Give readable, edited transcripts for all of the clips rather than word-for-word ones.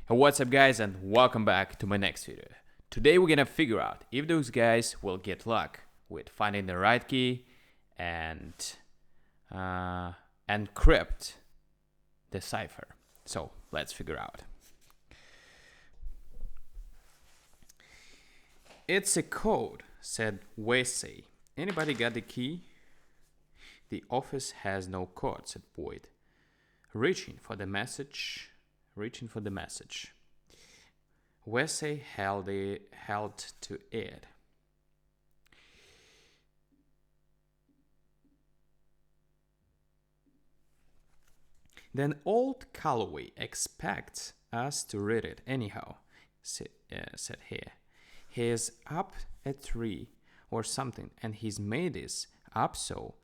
Hey, what's up, guys, and welcome back to my next video. Today we're gonna figure out if those guys will get luck with finding the right key and encrypt the cipher. So let's figure out. It's a code, said Wesley. Anybody got the key? The office has no code, said Boyd, reaching for the message. Wesley held to it. Then old Calloway expects us to read it anyhow, said he. He is up at 3 or something, and he's made this up so,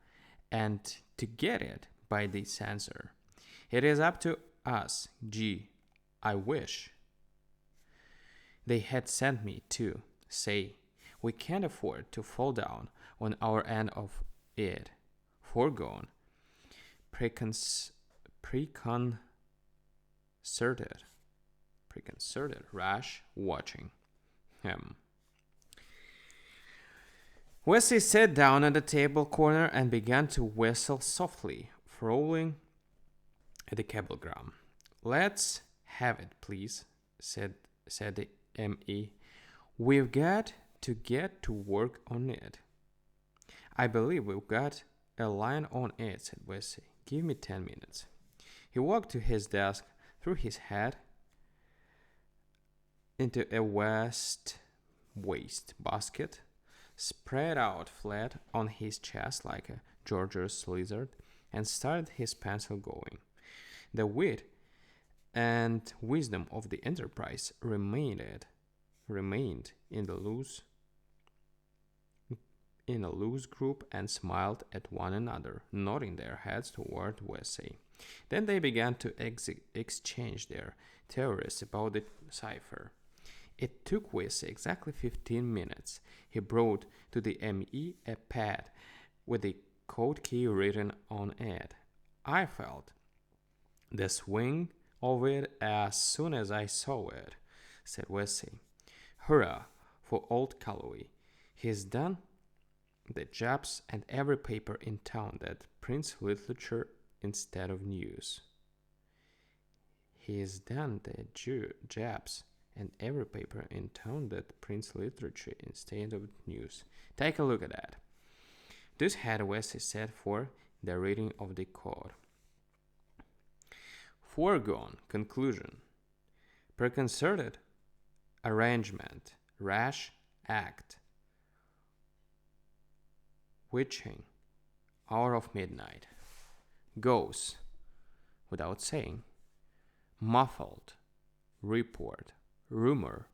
and to get it by the censor. It is up to us. Gee, I wish they had sent me to say we can't afford to fall down on our end of it. Foregone, preconcerted, rash watching him. Wesley sat down at the table corner and began to whistle softly, frowning at the cablegram. Let's have it, please, said the M.E. We've got to get to work on it. I believe we've got a line on it, said Wesley. Give me 10 minutes. He walked to his desk, threw his hat into a waste basket, spread out flat on his chest like a George's lizard, and started his pencil going. The wit and wisdom of the enterprise remained in a loose group and smiled at one another, nodding their heads toward Wesley. Then they began to exchange their theories about the cipher. It took Wesley exactly 15 minutes. He brought to the M.E. a pad with the code key written on it. I felt the swing of it as soon as I saw it, said Wesley. Hurrah for old Calloway. He's done the jobs and every paper in town that prints literature instead of news. He's done the jobs and every paper in town that prints literature instead of news. Take a look at that. This had Wesley set for the reading of the code. Foregone conclusion. Preconcerted arrangement. Rash act. Witching. Hour of midnight. Goes. Without saying. Muffled. Report. Rumor.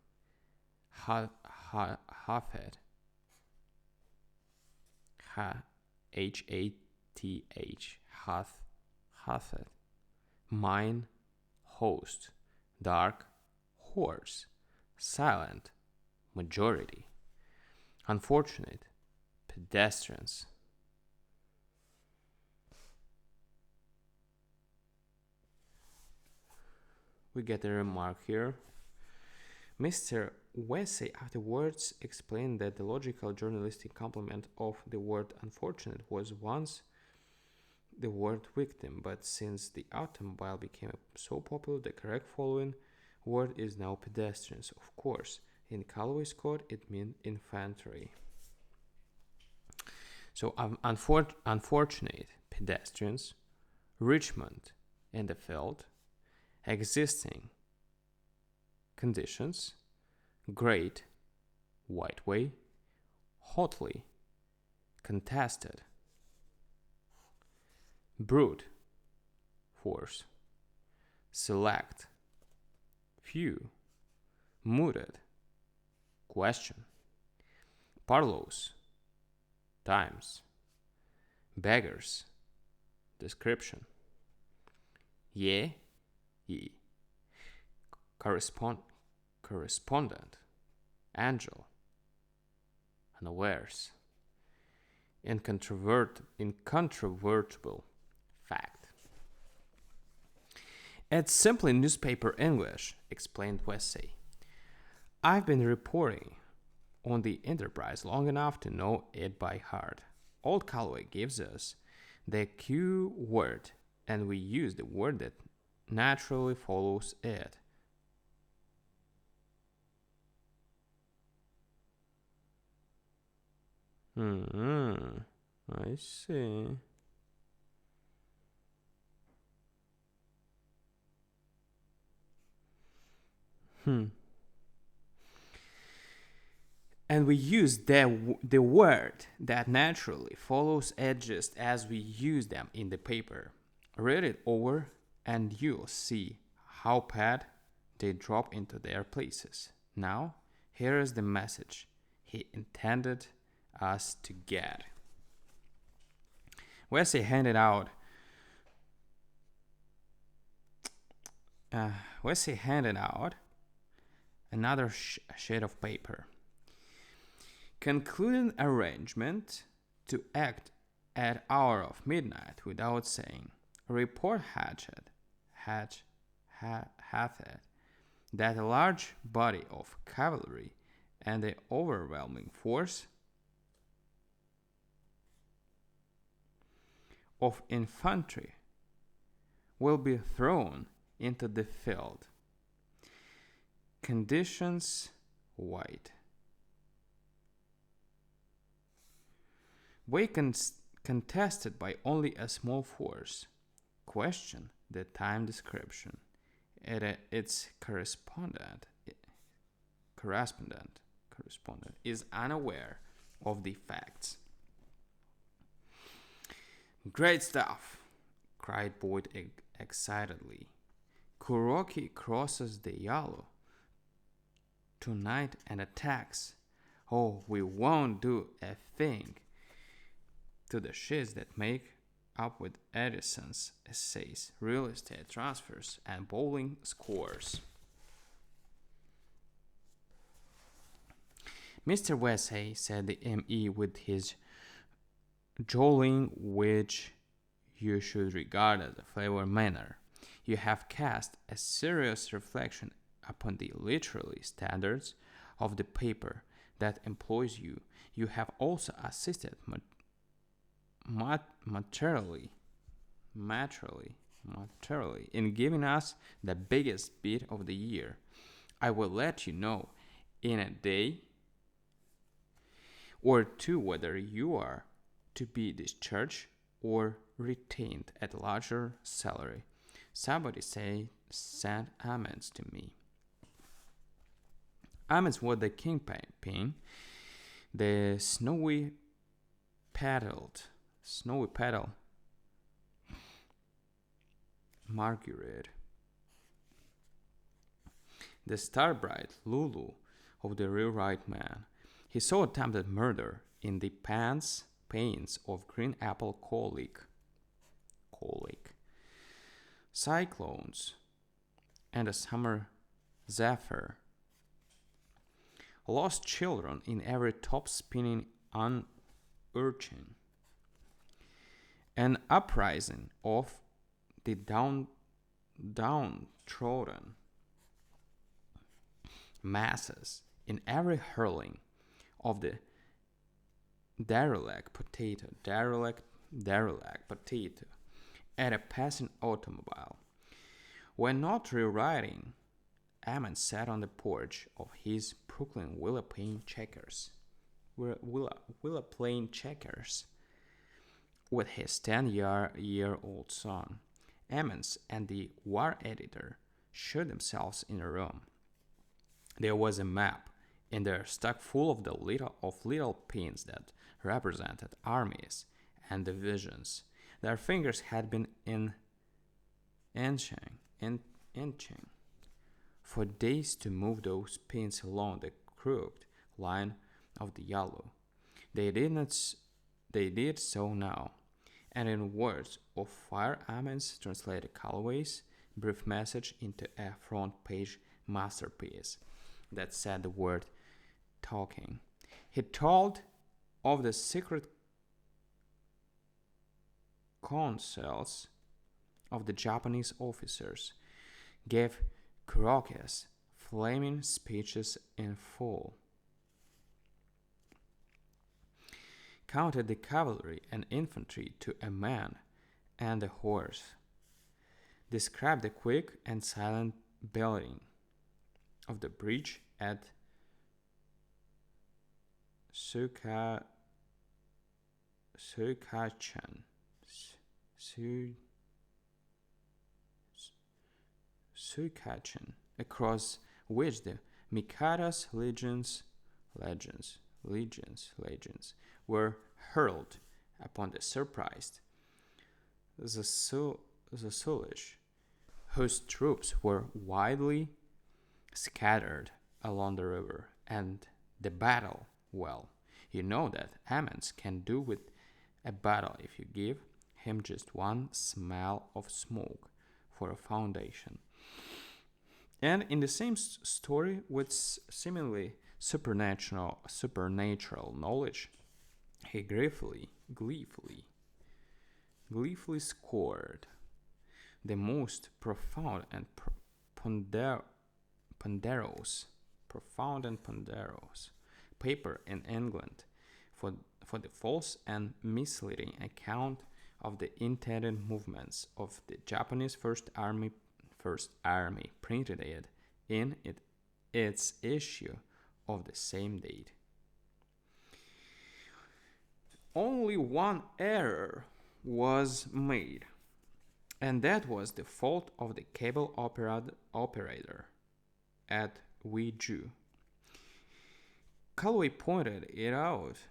Huffed. H-A-T-H. Huffed. Mine. Host. Dark. Horse. Silent. Majority. Unfortunate. Pedestrians. We get a remark here. Mr. Wesley afterwards explained that the logical journalistic complement of the word unfortunate was once the word victim, but since the automobile became so popular, the correct following word is now pedestrians. Of course, in Calloway's code, it meant infantry. So, unfortunate pedestrians, Richmond in the field, existing conditions, great, white way, hotly, contested, brute, force, select, few, mooted, question, parlos, times, beggars, description, ye, correspondent, angel, unawares, incontrovertible fact. It's simply newspaper English, explained Wesley. I've been reporting on the Enterprise long enough to know it by heart. Old Calloway gives us the Q word, and we use the word that naturally follows it. Hmm, I see. Hmm. And we use the word that naturally follows it just as we use them in the paper. Read it over and you'll see how pat they drop into their places. Now, here is the message he intended us to get. Wesley handed out uh, Wesley handed out another sheet of paper. Concluding arrangement to act at hour of midnight without saying. Report hath it that a large body of cavalry and the overwhelming force of infantry will be thrown into the field. Conditions white. We contested by only a small force. Question the time description. Its correspondent is unaware of the facts. Great stuff, cried Boyd excitedly. Kuroki crosses the Yalu tonight and attacks. Oh, we won't do a thing to the ships that make up with Edison's essays, real estate transfers, and bowling scores. Mr. Wesley, said the M.E. with his jolling, which you should regard as a flavor manner, you have cast a serious reflection upon the literary standards of the paper that employs you. You have also assisted materially in giving us the biggest bit of the year. I will let you know in a day or two whether you are to be discharged or retained at a larger salary. Somebody sent almonds to me. Almonds were the kingpin, the snowy petal Margaret, the star-bright Lulu of the rewrite man. He saw attempted murder in the pains of green apple colic, cyclones, and a summer zephyr. Lost children in every top-spinning urchin. An uprising of the downtrodden masses in every hurling of the derelict potato at a passing automobile. When not rewriting, Ammon sat on the porch of his Brooklyn Willa Plain Checkers with his 10-year-old son. Ammons and the war editor showed themselves in a room. There was a map in there stuck full of little pins that represented armies and divisions. Their fingers had been inching for days to move those pins along the crooked line of the yellow. They did so now, and in words of fire, Ammons translated Calloway's brief message into a front-page masterpiece that said the word talking. He told of the secret councils of the Japanese officers gave raucous, flaming speeches in full, counted the cavalry and infantry to a man and a horse, described the quick and silent building of the bridge at Sukachan, Sukachan, across which the Mikado's legions were hurled upon the surprised Zasulish, whose troops were widely scattered along the river, and the battle, well, you know that Ammons can do with a battle if you give him just one smell of smoke for a foundation. And in the same story, with seemingly supernatural knowledge, he gleefully scored the most profound and ponderous paper in England for the false and misleading account of the intended movements of the Japanese First Army printed it in its issue of the same date. Only one error was made, and that was the fault of the cable operator at Weiju. Calloway pointed it out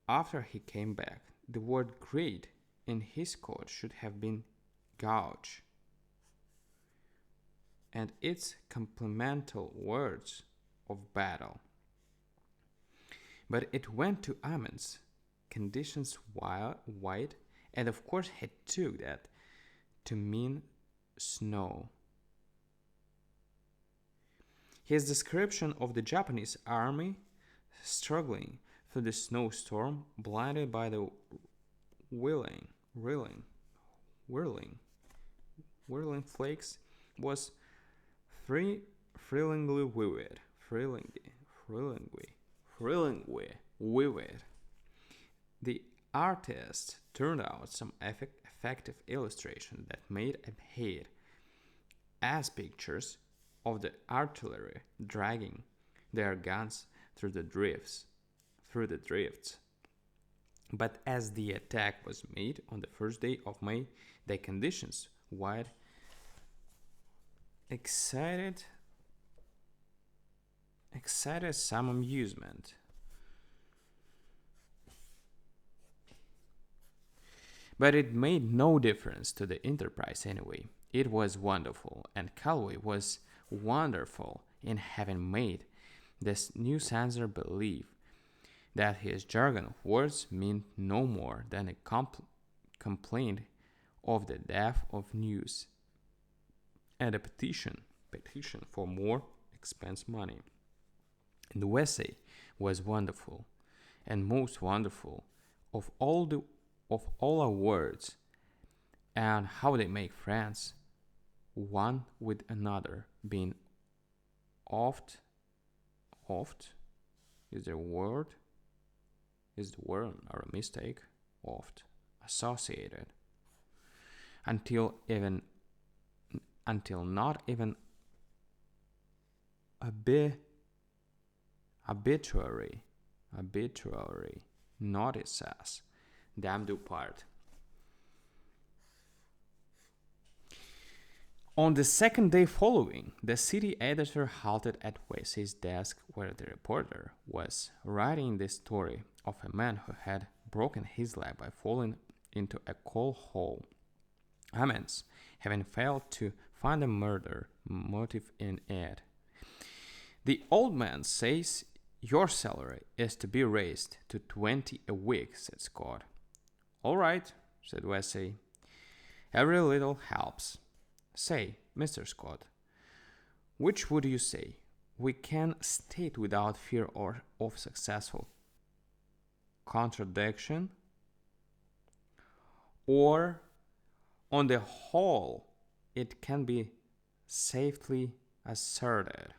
after he came back. The word "great" in his code should have been "gouge," and its complemental words of battle. But it went to Ammons, conditions wide, and of course he took that to mean snow. His description of the Japanese army struggling through the snowstorm, blinded by the whirling flakes, was thrillingly vivid. The artist turned out some effective illustrations that made ahead as pictures of the artillery dragging their guns through the drifts. But as the attack was made on the first day of May, the conditions wide excited some amusement. But it made no difference to the enterprise anyway. It was wonderful, and Calloway was wonderful in having made this new censor believe that his jargon of words meant no more than a complaint of the death of news and a petition for more expense money. And the essay was wonderful, and most wonderful of all our words, and how they make friends one with another, being oft is the word or a mistake, oft associated, until not even obituary notices them depart. On the second day following, the city editor halted at Wesley's desk, where the reporter was writing the story of a man who had broken his leg by falling into a coal hole. Ammons, having failed to find a murder motive in it. The old man says your salary is to be raised to 20 a week, said Scott. All right, said Wesley. Every little helps. Say, Mr. Scott, which would you say? We can state without fear of successful contradiction, or on the whole, it can be safely asserted.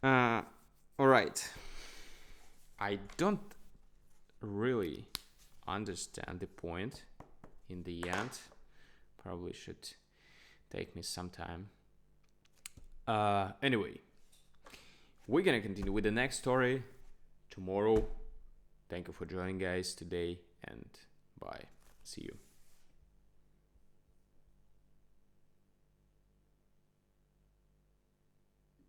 All right. I don't really understand the point in the end. Probably should take me some time. Anyway, we're gonna continue with the next story tomorrow. Thank you for joining, guys, today, and bye. See you.